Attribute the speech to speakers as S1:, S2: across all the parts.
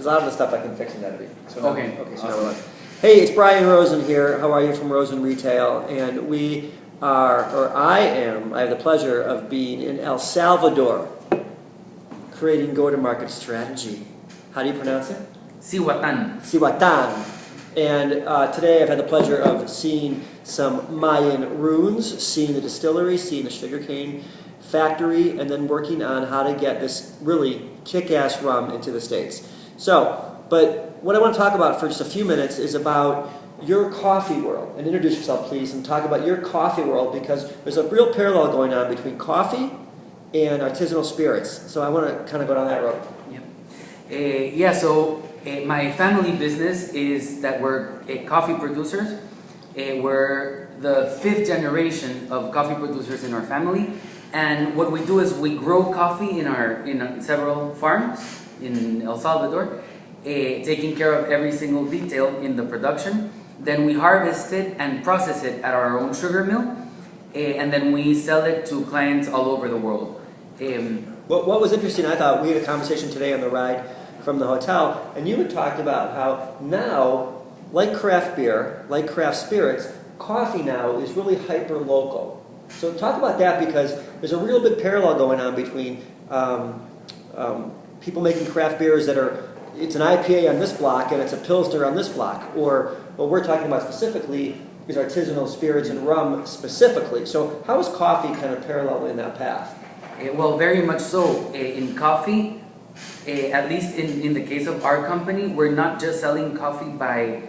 S1: Because a lot of the stuff I can fix in that. So
S2: okay.
S1: So awesome. Hey, it's Brian Rosen here. How are you from Rosen Retail? And we are, or I have the pleasure of being in El Salvador, creating go-to-market strategy. How do you pronounce it?
S2: Cihuatán.
S1: Cihuatán. And today I've had the pleasure of seeing some Mayan ruins, seeing the distillery, seeing the sugarcane factory, and then working on how to get this really kick-ass rum into the States. But what I want to talk about for just a few minutes is about your coffee world. And introduce yourself, please, and talk about your coffee world, because there's a real parallel going on between coffee and artisanal spirits. So I want to kind of go down that road.
S2: My family business is that we're coffee producers. We're the 5th generation of coffee producers in our family. And what we do is we grow coffee in several farms in El Salvador, taking care of every single detail in the production. Then we harvest it and process it at our own sugar mill, and then we sell it to clients all over the world.
S1: What was interesting, I thought, we had a conversation today on the ride from the hotel, and you had talked about how now, like craft beer, like craft spirits, coffee now is really hyper-local. So talk about that, because there's a real big parallel going on between people making craft beers that are, it's an IPA on this block and it's a Pilsner on this block, or what we're talking about specifically is artisanal spirits and rum specifically. So how is coffee kind of parallel in that path?
S2: Well, very much so. In coffee, at least in the case of our company, we're not just selling coffee by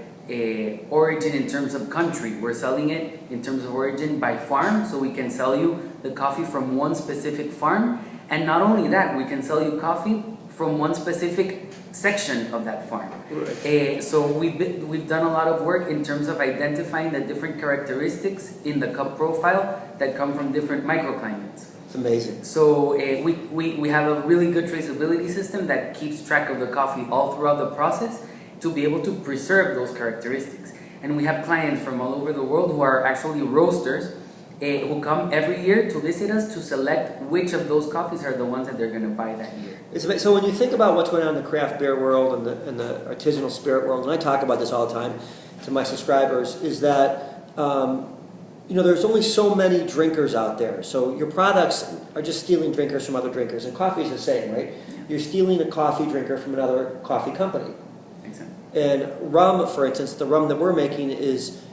S2: origin in terms of country. We're selling it in terms of origin by farm, so we can sell you the coffee from one specific farm. And not only that, we can sell you coffee from one specific section of that farm. Right. So we've done a lot of work in terms of identifying the different characteristics in the cup profile that come from different microclimates.
S1: It's amazing.
S2: So we have a really good traceability system that keeps track of the coffee all throughout the process to be able to preserve those characteristics. And we have clients from all over the world who are actually roasters who come every year to visit us to select which of those coffees are the ones that they're going to buy that year.
S1: So when you think about what's going on in the craft beer world and the artisanal spirit world, and I talk about this all the time to my subscribers, is that there's only so many drinkers out there. So your products are just stealing drinkers from other drinkers, and coffee is the same, right? You're stealing a coffee drinker from another coffee company. Exactly. And rum, for instance, the rum that we're making is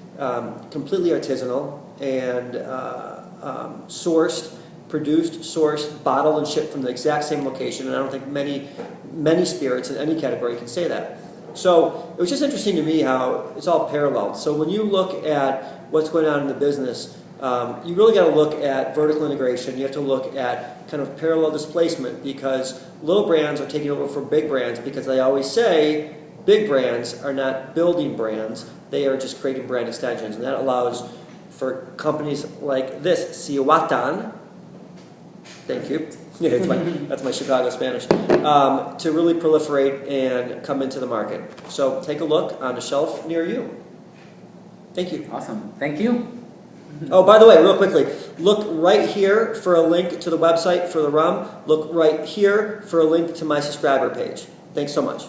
S1: completely artisanal and sourced, bottled, and shipped from the exact same location. And I don't think many spirits in any category can say that. So it was just interesting to me how it's all parallel. So when you look at what's going on in the business, you really got to look at vertical integration. You have to look at kind of parallel displacement, because little brands are taking over for big brands, because they always say big brands are not building brands. They are just creating brand extensions. And that allows for companies like this, Cihuatán, thank you, yeah, that's my Chicago Spanish, to really proliferate and come into the market. So take a look on the shelf near you. Thank you.
S2: Awesome. Thank you.
S1: Oh, by the way, real quickly, look right here for a link to the website for the rum. Look right here for a link to my subscriber page. Thanks so much.